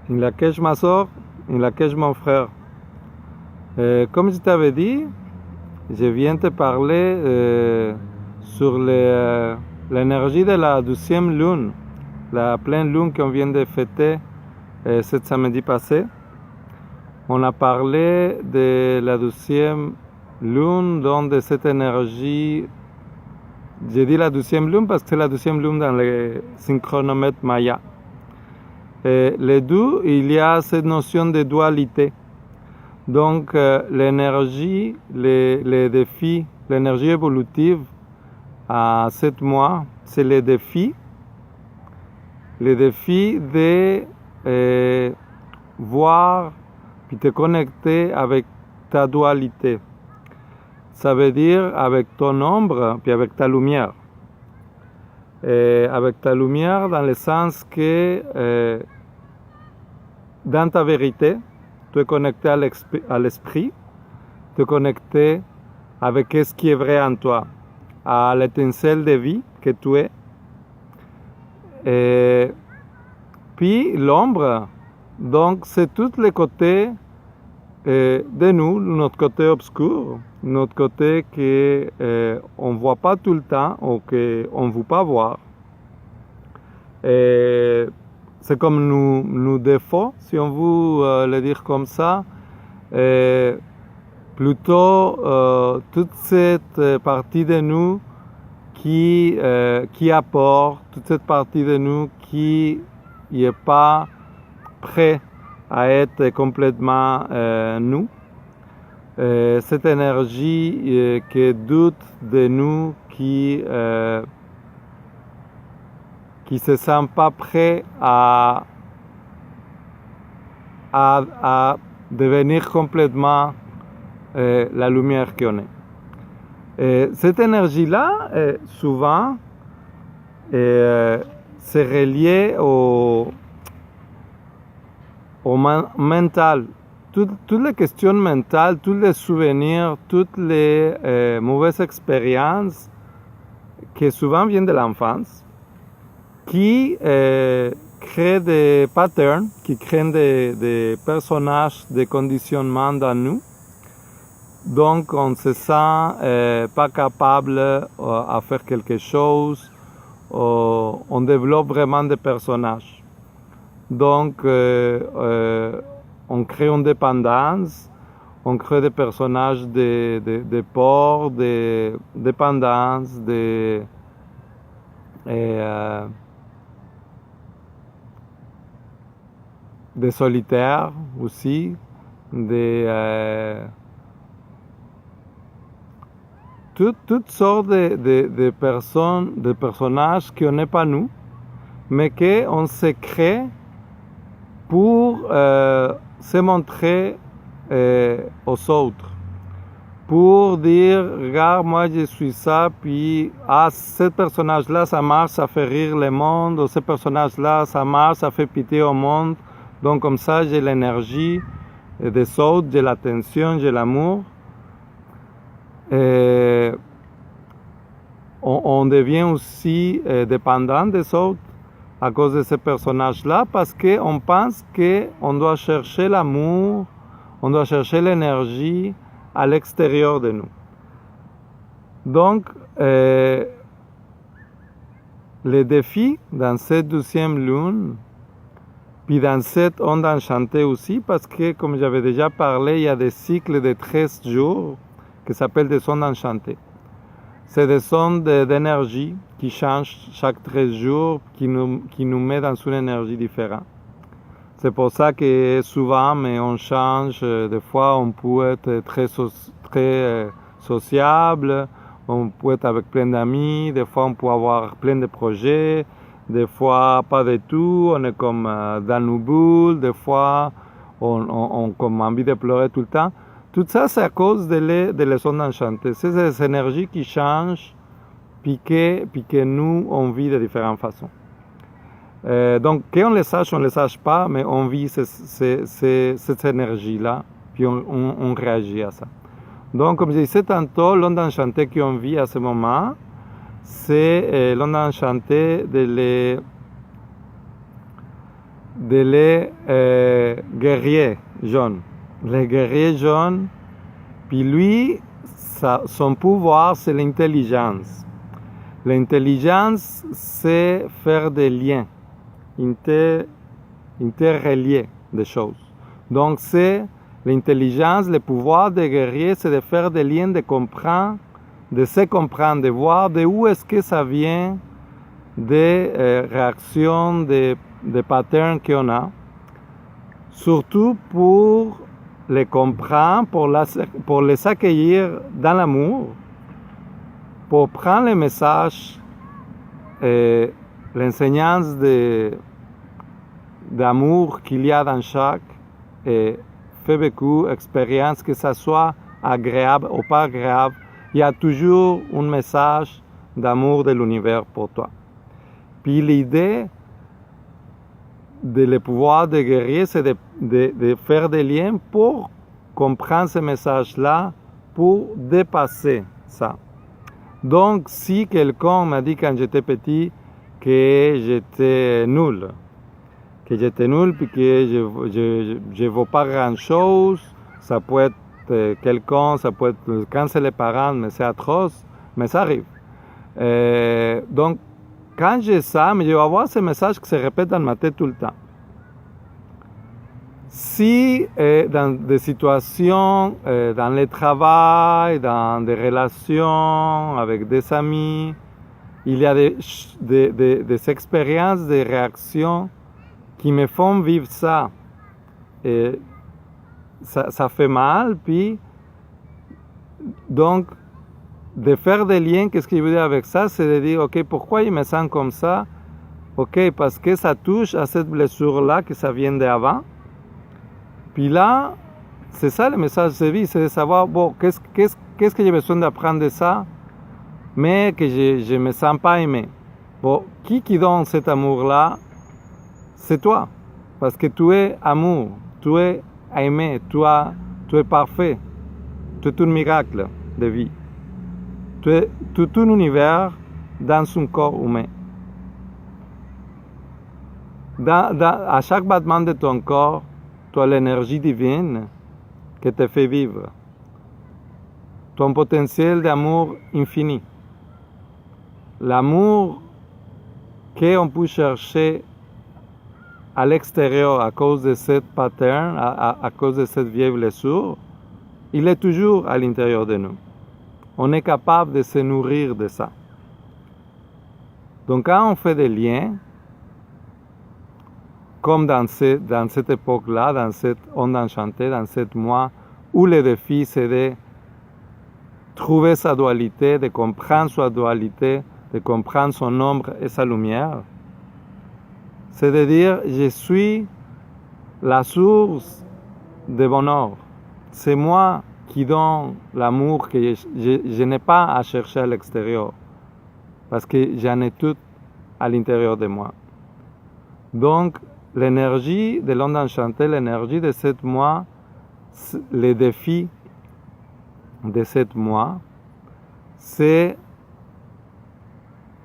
in laquelle je m'assure, in laquelle je mon frère. Comme je t'avais dit, je viens te parler sur l'énergie de la 12e lune, la pleine lune qu'on vient de fêter cet samedi passé. On a parlé de la 12e lune, donc de cette énergie. J'ai dit la 12e lune parce que c'est la 12e lune dans le synchronomètre Maya. Les deux, il y a cette notion de dualité. Donc, l'énergie, les défis, l'énergie évolutive à 7 mois, c'est les défis de voir puis te connecter avec ta dualité. Ça veut dire avec ton ombre puis avec ta lumière. Avec ta lumière dans le sens que dans ta vérité, tu es connecté à l'esprit, tu es connecté avec ce qui est vrai en toi, à l'étincelle de vie que tu es. Et puis l'ombre, donc c'est tous les côtés de nous, notre côté obscur, notre côté qu'on ne voit pas tout le temps ou qu'on ne veut pas voir. Et c'est comme nos défauts, si on veut le dire comme ça. Plutôt toute cette partie de nous qui apporte, toute cette partie de nous qui n'est pas prêt à être complètement nous. Cette énergie qui doute de nous, qui se sent pas prêt à devenir complètement la lumière qu'on est. Cette énergie-là, souvent, c'est relié au mental. Toutes les questions mentales, tous les souvenirs, toutes les mauvaises expériences qui souvent viennent de l'enfance, qui créent des patterns, qui créent des personnages, des conditionnements dans nous. Donc, on se sent pas capable à faire quelque chose. On développe vraiment des personnages. Donc, on crée une dépendance, on crée des personnages de peur, de dépendance, de solitaires aussi, toutes sortes de personnes, de personnages qui n'est pas nous, mais qu'on se crée pour se montrer aux autres, pour dire, regarde, moi je suis ça, puis ce personnage-là, ça marche, ça fait rire le monde, ou ce personnage-là, ça marche, ça fait pitié au monde. Donc comme ça, j'ai l'énergie des autres, j'ai l'attention, j'ai l'amour. On devient aussi dépendant des autres à cause de ces personnages-là, parce qu'on pense qu'on doit chercher l'amour, on doit chercher l'énergie à l'extérieur de nous. Donc, les défis dans cette 12e lune, puis dans cette onde enchantée aussi, parce que, comme j'avais déjà parlé, il y a des cycles de 13 jours qui s'appellent des ondes enchantées. C'est des ondes d'énergie qui changent chaque 13 jours, qui nous met dans une énergie différente. C'est pour ça que souvent, mais on change. Des fois, on peut être très sociable, on peut être avec plein d'amis, des fois, on peut avoir plein de projets, des fois, pas du tout, on est comme dans nos boules, des fois, on a comme envie de pleurer tout le temps. Tout ça, c'est à cause de les ondes enchantées. C'est ces énergies qui changent, puis que nous, on vit de différentes façons. Donc, qu'on le sache, on ne le sache pas, mais on vit cette énergie-là, puis on réagit à ça. Donc, comme je disais tantôt, l'onde enchantée qu'on vit à ce moment, c'est l'onde enchantée les guerriers jaunes. Les guerriers jaunes, puis lui, son pouvoir, c'est l'intelligence. L'intelligence, c'est faire des liens, interrelier des choses. Donc, c'est l'intelligence, le pouvoir des guerriers, c'est de faire des liens, de comprendre, de se comprendre, de voir de où est-ce que ça vient, des réactions, des patterns qu'on a, surtout pour les comprendre, pour les accueillir dans l'amour, pour prendre le message, l'enseignance d'amour qu'il y a dans chaque, et fait beaucoup expérience, que ça soit agréable ou pas agréable, il y a toujours un message d'amour de l'univers pour toi. Puis l'idée de le pouvoir de guerrier, c'est de faire des liens pour comprendre ce message-là, pour dépasser ça. Donc, si quelqu'un m'a dit quand j'étais petit que j'étais nul, puis que je ne vaux pas grand-chose, ça peut être quelqu'un, ça peut être quand c'est les parents, mais c'est atroce, mais ça arrive. Donc, quand j'ai ça, mais je vais avoir ce message qui se répète dans ma tête tout le temps. Si dans des situations, dans le travail, dans des relations avec des amis, il y a des expériences, des réactions qui me font vivre ça. Et ça fait mal, puis donc de faire des liens, qu'est-ce que je veux dire avec ça? C'est de dire, ok, pourquoi je me sens comme ça? Ok, parce que ça touche à cette blessure-là, que ça vient d'avant. Puis là, c'est ça le message de vie, c'est de savoir, bon, qu'est-ce que j'ai besoin d'apprendre de ça, mais que je ne me sens pas aimé. Bon, qui donne cet amour-là? C'est toi. Parce que tu es amour, tu es aimé, tu es parfait. Tu es un miracle de vie. Tu es tout un univers dans un corps humain. À chaque battement de ton corps, tu as l'énergie divine qui te fait vivre. Ton potentiel d'amour infini. L'amour qu'on peut chercher à l'extérieur à cause de cette pattern, à cause de cette vieille blessure, il est toujours à l'intérieur de nous. On est capable de se nourrir de ça. Donc quand on fait des liens, comme dans cette époque-là, dans cette onde enchantée, dans cette mois, où le défi c'est de trouver sa dualité, de comprendre sa dualité, de comprendre son ombre et sa lumière, c'est de dire, je suis la source de bonheur. C'est moi qui donne l'amour que je n'ai pas à chercher à l'extérieur, parce que j'en ai tout à l'intérieur de moi. Donc, l'énergie de l'onde enchantée, l'énergie de 7 mois, les défis de 7 mois, c'est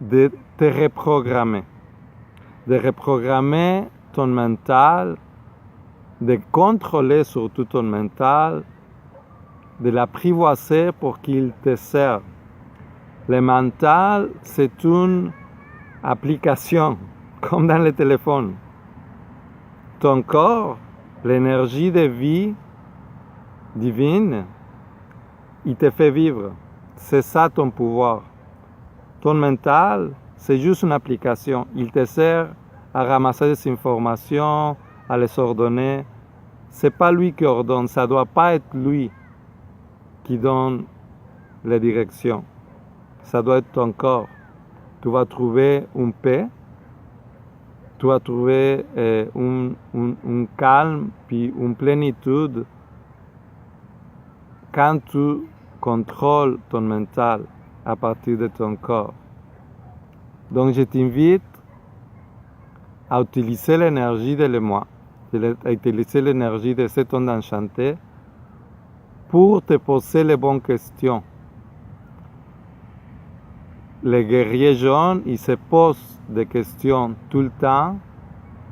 de te reprogrammer. De reprogrammer ton mental, de contrôler surtout ton mental, de l'apprivoiser pour qu'il te serve. Le mental, c'est une application, comme dans le téléphone. Ton corps, l'énergie de vie divine, il te fait vivre. C'est ça ton pouvoir. Ton mental, c'est juste une application. Il te sert à ramasser des informations, à les ordonner. C'est pas lui qui ordonne, ça doit pas être lui qui donne les directions. Ça doit être ton corps. Tu vas trouver une paix, tu vas trouver un calme, puis une plénitude quand tu contrôles ton mental à partir de ton corps. Donc je t'invite à utiliser l'énergie de l'émoi, à utiliser l'énergie de cette onde enchantée pour te poser les bonnes questions. Les guerriers jaunes, ils se posent des questions tout le temps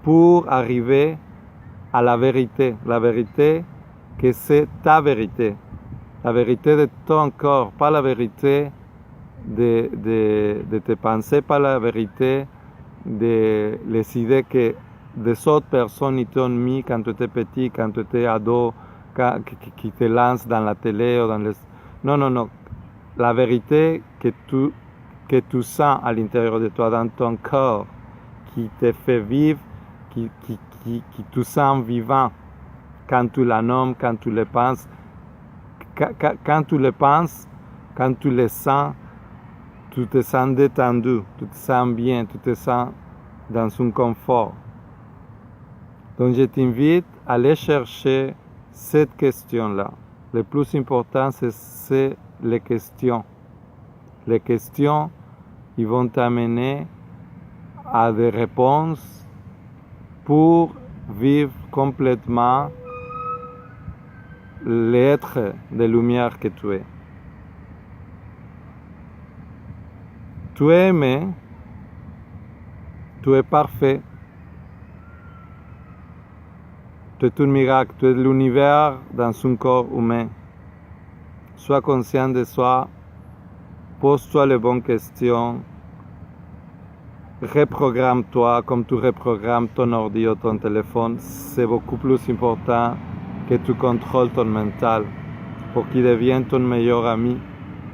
pour arriver à la vérité que c'est ta vérité, la vérité de ton corps, pas la vérité de tes pensées, pas la vérité de les idées que des autres personnes t'ont mis quand tu étais petit, quand tu étais ado, qui te lancent dans la télé ou dans les... Non, non, non. La vérité que tu sens à l'intérieur de toi, dans ton corps, qui te fait vivre, qui te sent vivant quand tu la nommes, quand tu le penses. Quand tu le penses, quand tu le sens, tu te sens détendu, tu te sens bien, tu te sens dans un confort. Donc je t'invite à aller chercher cette question-là. Le plus important, c'est les questions. Les questions, ils vont t'amener à des réponses pour vivre complètement l'être de lumière que tu es. Tu es aimé, tu es parfait, tu es un miracle, tu es l'univers dans un corps humain. Sois conscient de soi, pose-toi les bonnes questions, reprogramme-toi comme tu reprogrammes ton ordi ou ton téléphone. C'est beaucoup plus important que tu contrôles ton mental pour qu'il devienne ton meilleur ami,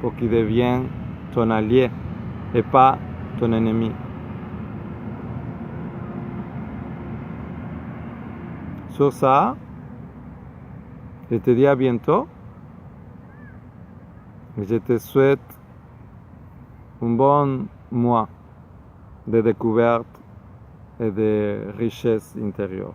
pour qu'il devienne ton allié et pas ton ennemi. Sur ça, je te dis à bientôt. Je te souhaite un bon mois de découverte et de richesse intérieure.